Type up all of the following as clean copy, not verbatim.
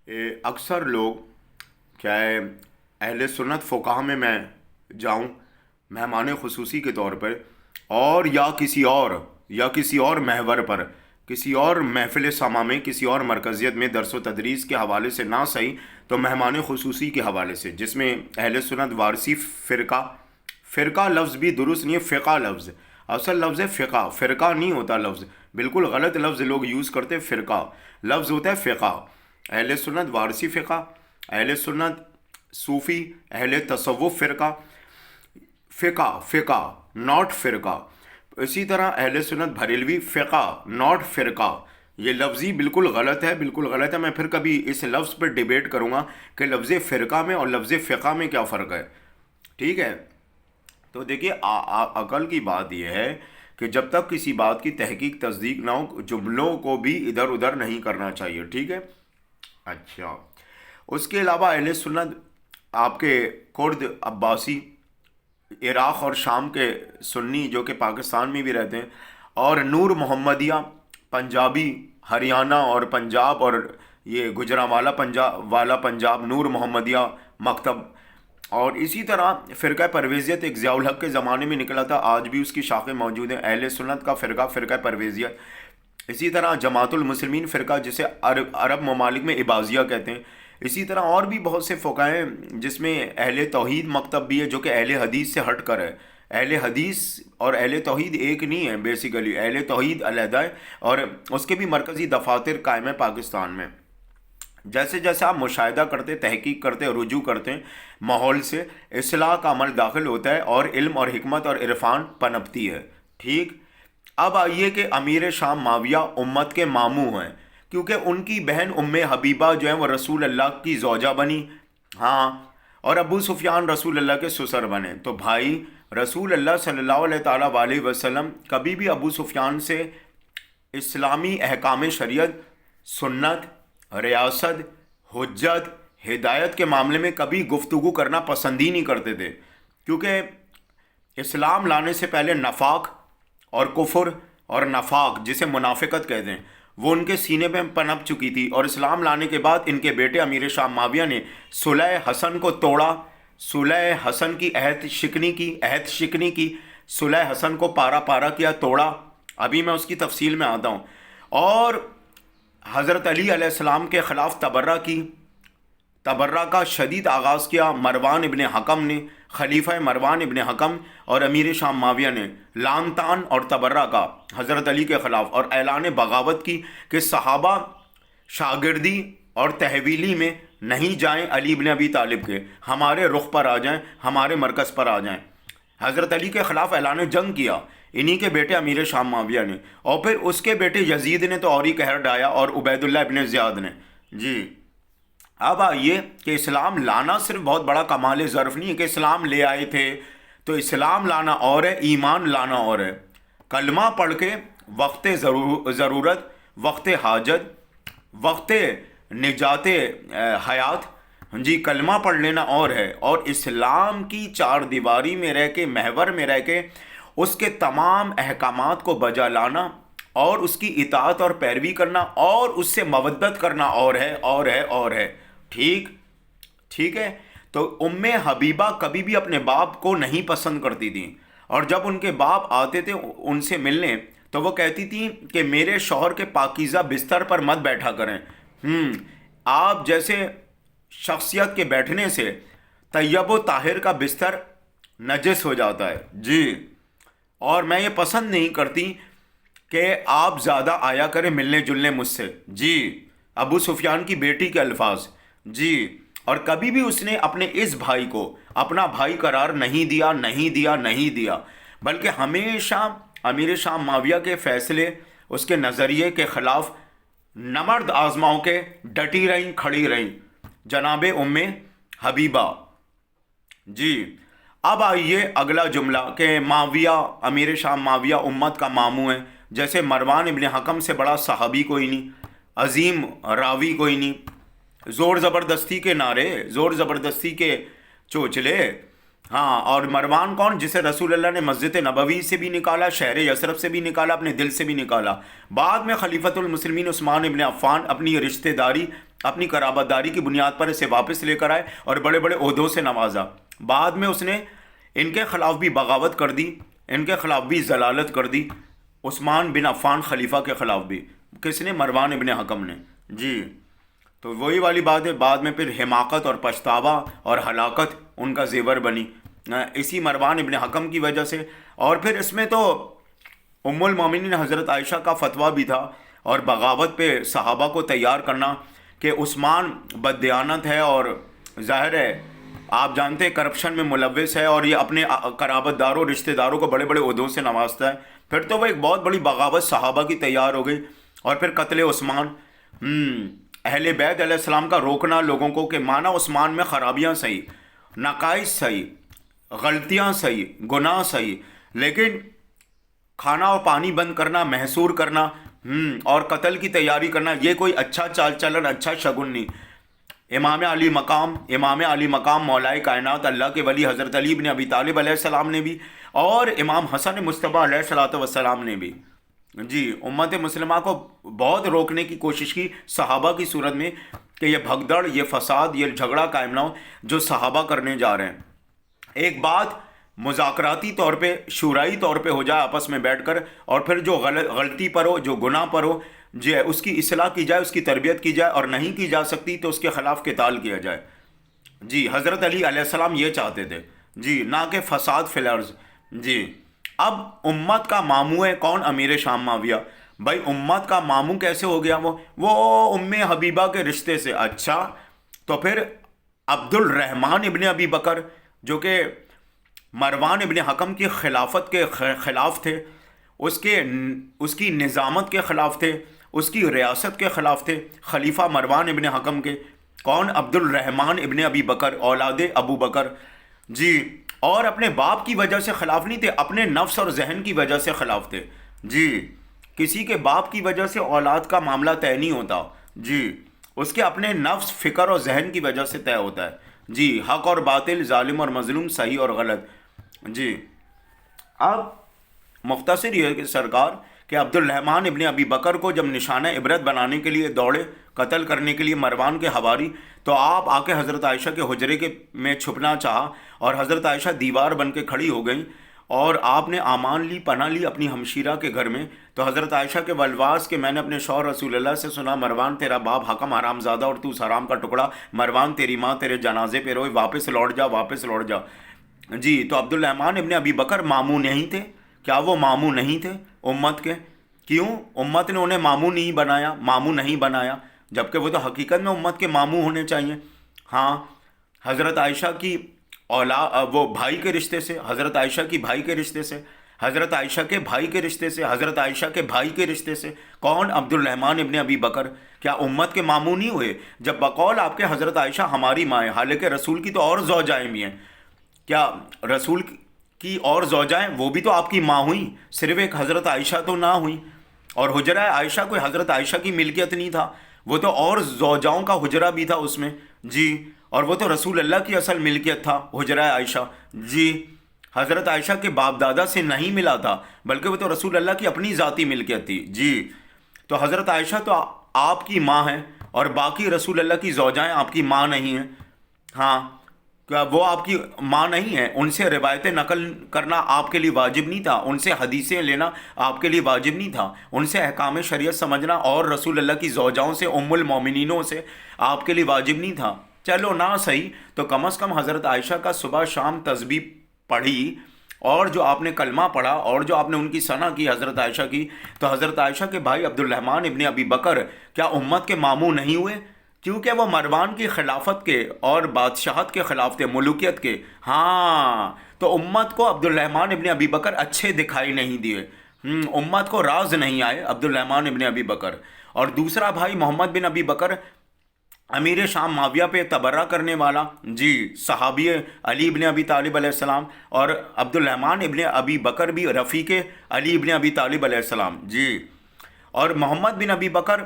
اکثر لوگ چاہے اہل سنت فقہ میں جاؤں مہمان خصوصی کے طور پر اور یا کسی اور محور پر کسی اور محفل سما میں کسی اور مرکزیت میں درس و تدریس کے حوالے سے نہ صحیح تو مہمان خصوصی کے حوالے سے، جس میں اہل سنت وارثی فرقہ لفظ بھی درست نہیں ہے، فقہ لفظ اصل لفظ ہے، فرقہ نہیں ہوتا لفظ، بالکل غلط لفظ لوگ یوز کرتے، فرقہ لفظ ہوتا ہے فقہ۔ اہل سنت وارثی فرقہ، اہل سنت صوفی، اہل تصوف فرقہ، فقہ ناٹ فرقہ۔ اسی طرح اہل سنت بریلوی فقہ ناٹ فرقہ۔ یہ لفظی بالکل غلط ہے، بالکل غلط ہے۔ میں پھر کبھی اس لفظ پر ڈیبیٹ کروں گا کہ لفظ فرقہ میں اور لفظ فقہ میں کیا فرق ہے، ٹھیک ہے؟ تو دیکھیے عقل کی بات یہ ہے کہ جب تک کسی بات کی تحقیق تصدیق نہ ہو جملوں کو بھی ادھر ادھر نہیں کرنا چاہیے، ٹھیک ہے؟ اچھا، اس کے علاوہ اہل سنت آپ کے کرد عباسی، عراق اور شام کے سنی جو کہ پاکستان میں بھی رہتے ہیں، اور نور محمدیہ پنجابی ہریانہ اور پنجاب اور یہ گجرانوالہ پنجاب نور محمدیہ مکتب، اور اسی طرح فرقہ پرویزیت ایک ضیاء الحق کے زمانے میں نکلا تھا، آج بھی اس کی شاخیں موجود ہیں، اہل سنت کا فرقہ پرویزیت۔ اسی طرح جماعت المسلمین فرقہ جسے عرب ممالک میں عباضیہ کہتے ہیں۔ اسی طرح اور بھی بہت سے فقہ ہیں جس میں اہل توحید مکتب بھی ہے جو کہ اہل حدیث سے ہٹ کر ہے۔ اہل حدیث اور اہل توحید ایک نہیں ہے، بیسیکلی اہل توحید علیحدہ ہے اور اس کے بھی مرکزی دفاتر قائم ہیں پاکستان میں۔ جیسے جیسے آپ مشاہدہ کرتے، تحقیق کرتے، رجوع کرتے ہیں، ماحول سے اصلاح کا عمل داخل ہوتا ہے اور علم اور حکمت اور عرفان پنپتی ہے، ٹھیک؟ اب آئیے کہ امیر شام معاویہ امت کے ماموں ہیں، کیونکہ ان کی بہن ام حبیبہ جو ہیں وہ رسول اللہ کی زوجہ بنی، ہاں، اور ابو سفیان رسول اللہ کے سسر بنے۔ تو بھائی رسول اللہ صلی اللہ علیہ تعالیٰ علیہ وسلم کبھی بھی ابو سفیان سے اسلامی احکام شریعت، سنت، ریاست، حجت، ہدایت کے معاملے میں کبھی گفتگو کرنا پسند ہی نہیں کرتے تھے، کیونکہ اسلام لانے سے پہلے نفاق اور کفر اور نفاق جسے منافقت کہتے ہیں وہ ان کے سینے پہ پنپ چکی تھی، اور اسلام لانے کے بعد ان کے بیٹے امیر شام معاویہ نے صلح حسن کو توڑا، صلح حسن کی عہد شکنی کی، صلح حسن کو پارا پارا کیا، توڑا۔ ابھی میں اس کی تفصیل میں آتا ہوں۔ اور حضرت علی علیہ السلام کے خلاف تبرہ کا شدید آغاز کیا مروان ابن حکم نے، خلیفہ مروان ابن حکم اور امیر شام معاویہ نے لعن طعن اور تبرہ کا حضرت علی کے خلاف، اور اعلان بغاوت کی کہ صحابہ شاگردی اور تحویلی میں نہیں جائیں علی ابن ابی طالب کے، ہمارے رخ پر آ جائیں، ہمارے مرکز پر آ جائیں۔ حضرت علی کے خلاف اعلان جنگ کیا انہی کے بیٹے امیر شام معاویہ نے، اور پھر اس کے بیٹے یزید نے تو اور ہی قہر ڈھایا، اور عبید اللہ ابن زیاد نے۔ جی، اب آئیے کہ اسلام لانا صرف بہت بڑا کمال ظرف نہیں ہے کہ اسلام لے آئے تھے، تو اسلام لانا اور ہے، ایمان لانا اور ہے۔ کلمہ پڑھ کے وقت ضرورت، وقت حاجت، وقت نجات حیات، جی کلمہ پڑھ لینا اور ہے، اور اسلام کی چار دیواری میں رہ کے، محور میں رہ کے اس کے تمام احکامات کو بجا لانا اور اس کی اطاعت اور پیروی کرنا اور اس سے مودت کرنا اور ہے، ٹھیک ہے؟ تو ام حبیبہ کبھی بھی اپنے باپ کو نہیں پسند کرتی تھیں، اور جب ان کے باپ آتے تھے ان سے ملنے تو وہ کہتی تھیں کہ میرے شوہر کے پاکیزہ بستر پر مت بیٹھا کریں، آپ جیسے شخصیت کے بیٹھنے سے طیب و طاہر کا بستر نجس ہو جاتا ہے، جی، اور میں یہ پسند نہیں کرتی کہ آپ زیادہ آیا کریں ملنے جلنے مجھ سے، جی، ابو سفیان کی بیٹی کے الفاظ، جی، اور کبھی بھی اس نے اپنے اس بھائی کو اپنا بھائی قرار نہیں دیا، بلکہ ہمیشہ امیر شام معاویہ کے فیصلے، اس کے نظریے کے خلاف نمرد آزماؤں کے ڈٹی رہیں، کھڑی رہیں جناب ام حبیبہ۔ جی، اب آئیے اگلا جملہ کہ معاویہ، امیر شام معاویہ امت کا ماموں ہے، جیسے مروان ابن حکم سے بڑا صحابی کوئی نہیں، عظیم راوی کوئی نہیں، زور زبردستی کے نعرے، زور زبردستی کے چوچلے، ہاں، اور مروان کون؟ جسے رسول اللہ نے مسجد نبوی سے بھی نکالا، شہر یثرب سے بھی نکالا، اپنے دل سے بھی نکالا، بعد میں خلیفۃ المسلمین عثمان ابن عفان اپنی رشتہ داری اپنی قرابت داری کی بنیاد پر اسے واپس لے کر آئے اور بڑے بڑے عہدوں سے نوازا. بعد میں اس نے ان کے خلاف بھی بغاوت کر دی، ان کے خلاف بھی ضلالت کر دی، عثمان بن عفان خلیفہ کے خلاف بھی. کس نے؟ مروان ابن حکم نے. جی تو وہی والی بات ہے، بعد میں پھر حماقت اور پچھتاوا اور ہلاکت ان کا زیور بنی اسی مروان ابن حکم کی وجہ سے. اور پھر اس میں تو ام المومنین حضرت عائشہ کا فتویٰ بھی تھا، اور بغاوت پہ صحابہ کو تیار کرنا کہ عثمان بددیانت ہے اور ظاہر ہے آپ جانتے ہیں کرپشن میں ملوث ہے، اور یہ اپنے قرابت داروں رشتہ داروں کو بڑے بڑے عہدوں سے نوازتا ہے. پھر تو وہ ایک بہت بڑی بغاوت صحابہ کی تیار ہو گئی. اور پھر قتل عثمان، اہل بیت علیہ السلام کا روکنا لوگوں کو کہ مانا عثمان میں خرابیاں صحیح، نقائص صحیح، غلطیاں صحیح، گناہ صحیح، لیکن کھانا اور پانی بند کرنا، محصور کرنا اور قتل کی تیاری کرنا، یہ کوئی اچھا چال چلن، اچھا شگن نہیں. امام علی مقام مولائے کائنات اللہ کے ولی حضرت علی بن ابی طالب علیہ السلام نے بھی، اور امام حسن مصطفیٰ علیہ الصلوۃ والسلام نے بھی امت مسلمہ کو بہت روکنے کی کوشش کی صحابہ کی صورت میں کہ یہ بھگدڑ، یہ فساد، یہ جھگڑا قائم نہ ہو جو صحابہ کرنے جا رہے ہیں. ایک بات مذاکراتی طور پہ، شورائی طور پہ ہو جائے آپس میں بیٹھ کر، اور پھر جو غلطی پر ہو، جو گناہ پر ہو، اس کی اصلاح کی جائے، اس کی تربیت کی جائے، اور نہیں کی جا سکتی تو اس کے خلاف قتال کیا جائے. حضرت علی علیہ السلام یہ چاہتے تھے، نہ کہ فساد فی الارض. اب امت کا ماموں ہے کون؟ امیر شام معاویہ. بھائی امت کا ماموں کیسے ہو گیا وہ ام حبیبہ کے رشتے سے. اچھا تو پھر عبد الرحمن ابن ابی بکر جو کہ مروان ابن حکم کی خلافت کے خلاف تھے، اس کی نظامت کے خلاف تھے، اس کی ریاست کے خلاف تھے، خلیفہ مروان ابن حکم کے. کون؟ عبد الرحمن ابن ابی بکر، اولاد ابو بکر. اور اپنے باپ کی وجہ سے خلاف نہیں تھے، اپنے نفس اور ذہن کی وجہ سے خلاف تھے. کسی کے باپ کی وجہ سے اولاد کا معاملہ طے نہیں ہوتا. اس کے اپنے نفس، فکر اور ذہن کی وجہ سے طے ہوتا ہے. حق اور باطل، ظالم اور مظلوم، صحیح اور غلط. اب مختصر یہ کہ سرکار کہ عبد الرحمن ابن ابی بکر کو جب نشانہ عبرت بنانے کے لیے دوڑے قتل کرنے کے لیے مروان کے حواری، تو آپ آ کے حضرت عائشہ کے حجرے میں چھپنا چاہا، اور حضرت عائشہ دیوار بن کے کھڑی ہو گئیں، اور آپ نے امان لی، پناہ لی اپنی ہمشیرہ کے گھر میں. تو حضرت عائشہ کے والواس کہ میں نے اپنے شوہر رسول اللہ سے سنا، مروان تیرا باپ حکم حرام زادہ اور تو اس حرام کا ٹکڑا، مروان تیری ماں تیرے جنازے پہ روئے، واپس لوٹ جا، واپس لوٹ جا. تو عبد الرحمن ابن ابی بکر ماموں نہیں تھے؟ کیا وہ ماموں نہیں تھے امت کے؟ کیوں امت نے انہیں ماموں نہیں بنایا جبکہ وہ تو حقیقت میں امت کے ماموں ہونے چاہیے. حضرت عائشہ کی وہ بھائی کے رشتے سے، حضرت عائشہ کی بھائی کے رشتے سے، حضرت عائشہ کے بھائی کے رشتے سے، حضرت عائشہ کے بھائی کے رشتے سے. کون؟ عبد الرحمن ابن ابی بکر. کیا امت کے ماموں نہیں ہوئے جب بقول آپ کے حضرت عائشہ ہماری ماں ہے، حالانکہ رسول کی تو اور زوجائیں بھی ہیں؟ کیا رسول کی اور زوجائیں وہ بھی تو آپ کی ماں ہوئیں؟ صرف ایک حضرت عائشہ تو نہ ہوئیں؟ اور حجرہ عائشہ کوئی حضرت عائشہ کی ملکیت نہیں تھا، وہ تو اور زوجاؤں کا حجرہ بھی تھا اس میں. اور وہ تو رسول اللہ کی اصل ملکیت تھا حجرہ عائشہ. حضرت عائشہ کے باپ دادا سے نہیں ملا تھا، بلکہ وہ تو رسول اللہ کی اپنی ذاتی ملکیت تھی. تو حضرت عائشہ تو آپ کی ماں ہیں، اور باقی رسول اللہ کی زوجائیں آپ کی ماں نہیں ہیں. کیا وہ آپ کی ماں نہیں ہیں؟ ان سے روایتیں نقل کرنا آپ کے لیے واجب نہیں تھا؟ ان سے حدیثیں لینا آپ کے لیے واجب نہیں تھا؟ ان سے احکام شریعت سمجھنا اور رسول اللہ کی زوجاؤں سے، ام المومنینوں سے آپ کے لیے واجب نہیں تھا؟ چلو نہ صحیح تو کم از کم حضرت عائشہ کا صبح شام تسبیح پڑھی، اور جو آپ نے کلمہ پڑھا، اور جو آپ نے ان کی ثنا کی حضرت عائشہ کی. تو حضرت عائشہ کے بھائی عبد الرحمن ابن ابی بکر کیا امت کے ماموں نہیں ہوئے؟ کیونکہ وہ مروان کی خلافت کے اور بادشاہت کے خلاف تھے، ملوکیت کے. تو امت کو عبد الرحمن ابن ابی بکر اچھے دکھائی نہیں دیے، امت کو راز نہیں آئے عبد الرحمن ابن ابی بکر. اور دوسرا بھائی محمد بن ابی بکر امیر شام معاویہ پہ تبرہ کرنے والا، صحابی علی ابن ابی طالب علیہ السلام، اور عبد الرحمن ابن ابی بکر بھی رفیق علی ابن ابی طالب علیہ السلام. اور محمد بن ابی بکر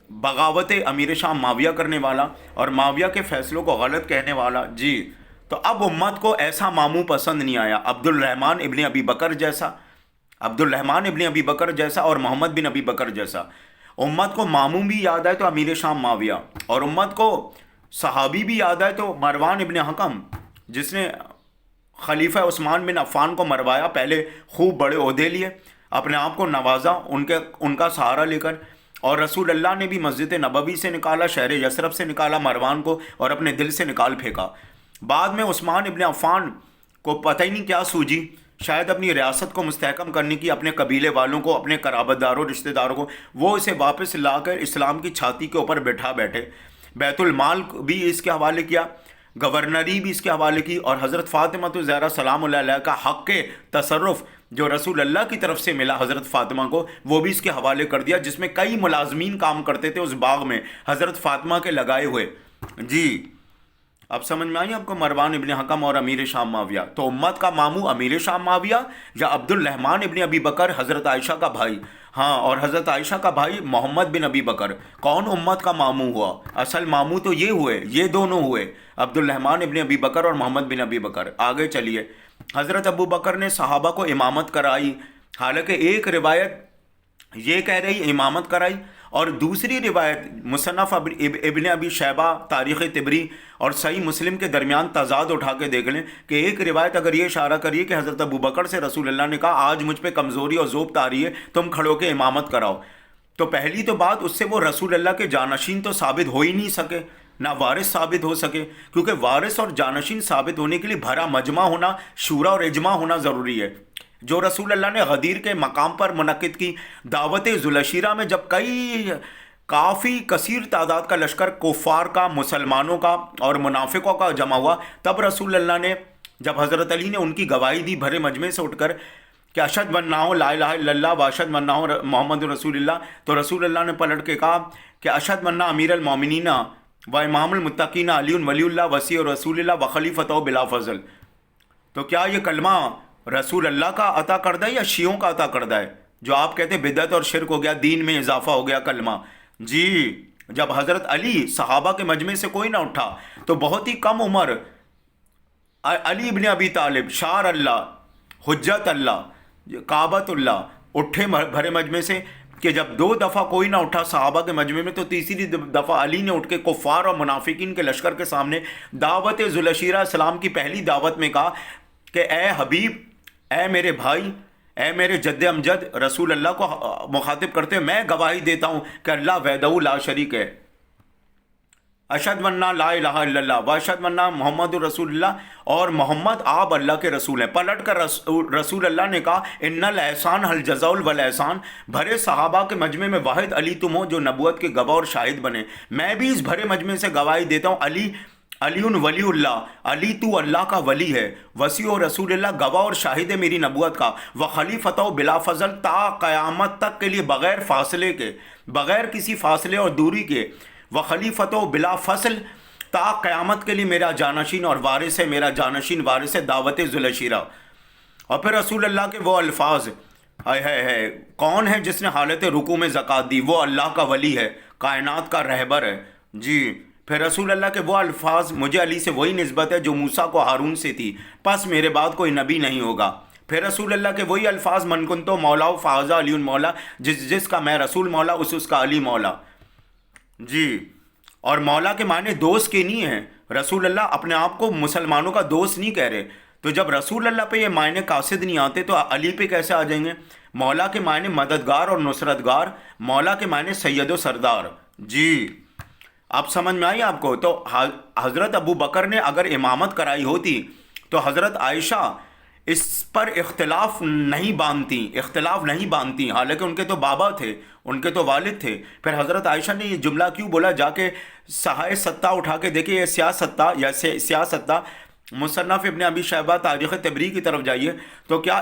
بغاوت امیر شام معاویہ کرنے والا اور معاویہ کے فیصلوں کو غلط کہنے والا. تو اب امت کو ایسا ماموں پسند نہیں آیا عبد الرحمن ابن ابی بکر جیسا، اور محمد بن ابی بکر جیسا. امت کو مامون بھی یاد آئے تو امیر شام معاویہ، اور امت کو صحابی بھی یاد آئے تو مروان ابن حکم، جس نے خلیفہ عثمان بن عفان کو مروایا، پہلے خوب بڑے عہدے لیے، اپنے آپ کو نوازا ان کا سہارا لے کر، اور رسول اللہ نے بھی مسجد نبوی سے نکالا، شہر یثرب سے نکالا مروان کو، اور اپنے دل سے نکال پھینکا۔ بعد میں عثمان ابن عفان کو پتہ ہی نہیں کیا سوجی، شاید اپنی ریاست کو مستحکم کرنے کی، اپنے قبیلے والوں کو، اپنے قرابت داروں رشتہ داروں کو، وہ اسے واپس لا کر اسلام کی چھاتی کے اوپر بٹھا بیٹھے۔ بیت المال بھی اس کے حوالے کیا، گورنری بھی اس کے حوالے کی، اور حضرت فاطمہ الزہرا سلام اللہ علیہ کا حق کے تصرف جو رسول اللہ کی طرف سے ملا حضرت فاطمہ کو، وہ بھی اس کے حوالے کر دیا، جس میں کئی ملازمین کام کرتے تھے اس باغ میں حضرت فاطمہ کے لگائے ہوئے۔ جی اب سمجھ میں آئی آپ کو، مروان ابن حکم اور امیر شام معاویہ۔ تو امت کا ماموں امیر شام معاویہ یا عبد الرحمن ابن ابی بکر حضرت عائشہ کا بھائی، ہاں، اور حضرت عائشہ کا بھائی محمد بن ابی بکر، کون امت کا ماموں ہوا؟ اصل ماموں تو یہ ہوئے، یہ دونوں ہوئے، عبد الرحمن ابن ابی بکر اور محمد بن ابی بکر۔ آگے چلیے، حضرت ابو بکر نے صحابہ کو امامت کرائی، حالانکہ ایک روایت یہ کہہ رہی امامت کرائی، اور دوسری روایت مصنف ابن ابی شیبہ، تاریخ طبری اور صحیح مسلم کے درمیان تضاد اٹھا کے دیکھ لیں کہ ایک روایت اگر یہ اشارہ کریے کہ حضرت ابو بکر سے رسول اللہ نے کہا آج مجھ پہ کمزوری اور ضعف آ رہی ہے، تم کھڑو کے امامت کراؤ، تو پہلی تو بات اس سے وہ رسول اللہ کے جانشین تو ثابت ہو ہی نہیں سکے، نہ وارث ثابت ہو سکے، کیونکہ وارث اور جانشین ثابت ہونے کے لیے بھرا مجمع ہونا، شورا اور اجماع ہونا ضروری ہے۔ جو رسول اللہ نے غدیر کے مقام پر منعقد کی دعوت ذوالعشیرہ میں، جب کافی کثیر تعداد کا لشکر کفار کا، مسلمانوں کا اور منافقوں کا جمع ہوا، تب رسول اللہ نے، جب حضرت علی نے ان کی گواہی دی بھرے مجمع سے اٹھ کر کہ اشہد ان لا الہ الا اللہ و اشہد ان محمد رسول اللہ، تو رسول اللہ نے پلٹ کے کہا کہ اشہد ان امیر المومنین و امام المتقین علی ولی اللہ وصی رسول اللہ و خلیفتہ بلا فضل۔ تو کیا یہ کلمہ رسول اللہ کا عطا کردہ ہے یا شیعوں کا عطا کردہ ہے، جو آپ کہتے ہیں بدعت اور شرک ہو گیا، دین میں اضافہ ہو گیا کلمہ؟ جی، جب حضرت علی صحابہ کے مجمع سے کوئی نہ اٹھا تو بہت ہی کم عمر علی ابن ابی طالب، شار اللہ، حجت اللہ، کعبۃ اللہ، اٹھے بھرے مجمع سے، کہ جب 2 دفعہ کوئی نہ اٹھا صحابہ کے مجمع میں، تو تیسری دفعہ علی نے اٹھ کے کفار اور منافقین کے لشکر کے سامنے دعوت ذوالعشیرہ اسلام کی پہلی دعوت میں کہا کہ اے حبیب، اے میرے بھائی، اے میرے جد امجد، رسول اللہ کو مخاطب کرتے ہوئے میں گواہی دیتا ہوں کہ اللہ وحدہ لا شریک ہے، اشہد ان لا الہ الا اللہ و اشہد ان محمد رسول اللہ، اور محمد آپ اللہ کے رسول ہیں۔ پلٹ کر رسول اللہ نے کہا ان الاحسان حل جزاء والاحسان، بھرے صحابہ کے مجمع میں واحد علی تم ہو جو نبوت کے گواہ اور شاہد بنے۔ میں بھی اس بھرے مجمع سے گواہی دیتا ہوں، علی ولی اللہ، علی تو اللہ کا ولی ہے، وصی و رسول اللہ گواہ اور شاہد ہے میری نبوت کا، و خلیفتہ بلا فضل، تا قیامت تک کے لیے بغیر فاصلے کے، بغیر کسی فاصلے اور دوری کے، و خلیفتہ بلا فصل، تا قیامت کے لیے میرا جانشین اور وارث ہے، میرا جانشین وارث ہے دعوت ذوالعشیرہ۔ اور پھر رسول اللہ کے وہ الفاظ، ہے کون ہے جس نے حالت رکوع میں زکوٰۃ دی؟ وہ اللہ کا ولی ہے، کائنات کا رہبر ہے۔ جی، پھر رسول اللہ کے وہ الفاظ، مجھے علی سے وہی نسبت ہے جو موسیٰ کو ہارون سے تھی، پس میرے بعد کوئی نبی نہیں ہوگا۔ پھر رسول اللہ کے وہی الفاظ، من کنت مولا فہذا علی مولا، جس کا میں رسول مولا اس کا علی مولا۔ جی، اور مولا کے معنی دوست کے نہیں ہیں، رسول اللہ اپنے آپ کو مسلمانوں کا دوست نہیں کہہ رہے، تو جب رسول اللہ پہ یہ معنی قاصد نہیں آتے تو علی پہ کیسے آ جائیں گے؟ مولا کے معنی مددگار اور نصرتگار، مولا کے معنی سید و سردار۔ جی، اب سمجھ میں آئی آپ کو؟ تو حضرت ابو بکر نے اگر امامت کرائی ہوتی تو حضرت عائشہ اس پر اختلاف نہیں باندھتی، حالانکہ ان کے تو بابا تھے، ان کے تو والد تھے۔ پھر حضرت عائشہ نے یہ جملہ کیوں بولا؟ جا کے صحائف ستہ اٹھا کے دیکھیں، یہ سیاستہ مصنف ابن ابی شیبہ تاریخ طبری کی طرف جائیے، تو کیا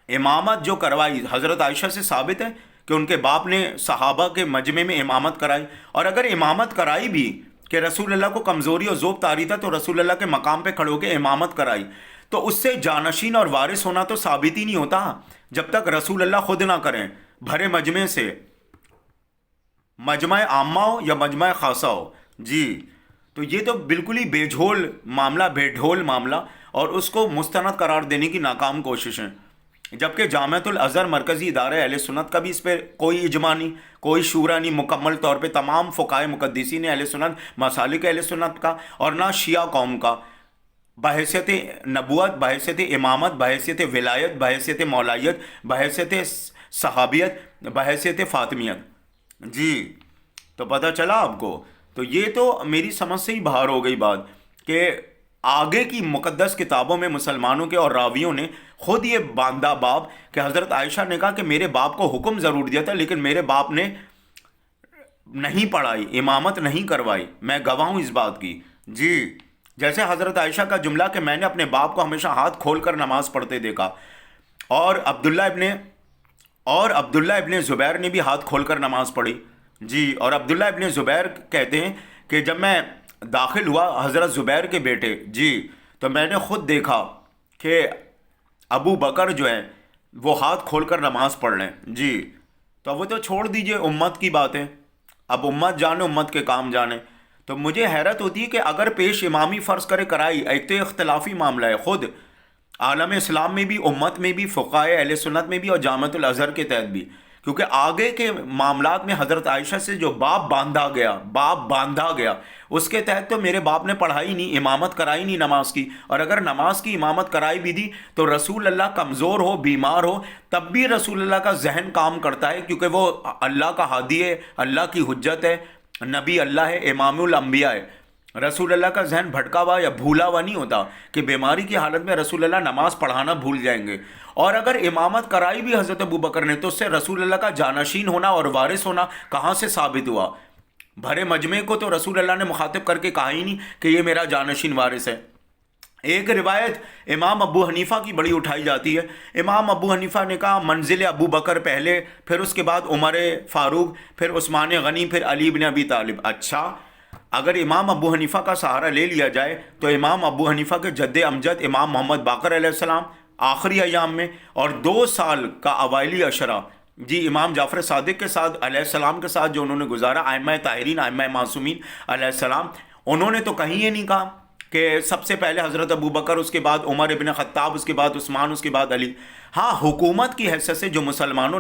امامت جو کروائی حضرت عائشہ سے ثابت ہے کہ ان کے باپ نے صحابہ کے مجمع میں امامت کرائی؟ اور اگر امامت کرائی بھی کہ رسول اللہ کو کمزوری اور ذوق طاری تھا تو رسول اللہ کے مقام پہ کھڑو کے امامت کرائی، تو اس سے جانشین اور وارث ہونا تو ثابت ہی نہیں ہوتا جب تک رسول اللہ خود نہ کریں بھرے مجمع سے، مجمع عامہ ہو یا مجمع خاصہ ہو۔ جی، تو یہ تو بالکل ہی بے ڈھول معاملہ اور اس کو مستند قرار دینے کی ناکام کوششیں۔ جبکہ جامعۃ الازہر مرکزی ادارہ اہل سنت کا بھی اس پہ کوئی اجماع نہیں، کوئی شورا نہیں مکمل طور پہ، تمام فقہائے مقدسین اہل سنت، مسالک اہل سنت کا، اور نہ شیعہ قوم کا، بحیثیت نبوت، بحیثیت امامت، بحیثیت ولایت، بحیثیت مولایت، بحیثیت صحابیت، بحیثیت فاطمیت۔ جی تو پتہ چلا آپ کو؟ تو یہ تو میری سمجھ سے ہی باہر ہو گئی بات کہ آگے کی مقدس کتابوں میں مسلمانوں کے اور راویوں نے خود یہ باندھا باب کہ حضرت عائشہ نے کہا کہ میرے باپ کو حکم ضرور دیا تھا لیکن میرے باپ نے نہیں پڑھائی، امامت نہیں کروائی، میں گواہ ہوں اس بات کی۔ جی جیسے حضرت عائشہ کا جملہ کہ میں نے اپنے باپ کو ہمیشہ ہاتھ کھول کر نماز پڑھتے دیکھا، اور عبداللہ ابن زبیر نے بھی ہاتھ کھول کر نماز پڑھی۔ جی اور عبداللہ ابن زبیر کہتے ہیں کہ جب میں داخل ہوا حضرت زبیر کے بیٹے، جی تو میں نے خود دیکھا کہ ابو بکر جو ہے وہ ہاتھ کھول کر نماز پڑھ لیں۔ جی تو وہ تو چھوڑ دیجئے امت کی باتیں، اب امت جانے، امت کے کام جانے۔ تو مجھے حیرت ہوتی ہے کہ اگر پیش امامی فرض کرے کرائی، ایک تو اختلافی معاملہ ہے، خود عالم اسلام میں بھی، امت میں بھی، فقہائے اہل سنت میں بھی، اور جامعۃ الازہر کے تحت بھی، کیونکہ آگے کے معاملات میں حضرت عائشہ سے جو باب باندھا گیا اس کے تحت تو میرے باپ نے پڑھائی نہیں، امامت کرائی نہیں نماز کی، اور اگر نماز کی امامت کرائی بھی دی تو رسول اللہ کمزور ہو، بیمار ہو، تب بھی رسول اللہ کا ذہن کام کرتا ہے، کیونکہ وہ اللہ کا ہادی ہے، اللہ کی حجت ہے، نبی اللہ ہے، امام الانبیاء ہے۔ رسول اللہ کا ذہن بھٹکا ہوا یا بھولا ہوا نہیں ہوتا کہ بیماری کی حالت میں رسول اللہ نماز پڑھانا بھول جائیں گے۔ اور اگر امامت کرائی بھی حضرت ابوبکر نے تو اس سے رسول اللہ کا جانشین ہونا اور وارث ہونا کہاں سے ثابت ہوا؟ بھرے مجمع کو تو رسول اللہ نے مخاطب کر کے کہا ہی نہیں کہ یہ میرا جانشین وارث ہے۔ ایک روایت امام ابو حنیفہ کی بڑی اٹھائی جاتی ہے، امام ابو حنیفہ نے کہا منزل ابو بکر پہلے، پھر اس کے بعد عمر فاروق، پھر عثمان غنی، پھر علی بن ابی طالب۔ اچھا اگر امام ابو حنیفہ کا سہارا لے لیا جائے تو امام ابو حنیفہ کے جد امجد امام محمد باقر علیہ السلام آخری ایام میں، اور 2 سال کا اوائلی عشرہ جی امام جعفر صادق کے ساتھ علیہ السلام کے ساتھ جو انہوں نے گزارا، ائمہ طاہرین، ائمہ معصومین علیہ السلام، انہوں نے تو کہیں یہ نہیں کہا کہ سب سے پہلے حضرت ابو بکر، اس کے بعد عمر ابن خطاب، اس کے بعد عثمان، اس کے بعد علی۔ ہاں حکومت کی حیثیت سے جو مسلمانوں نے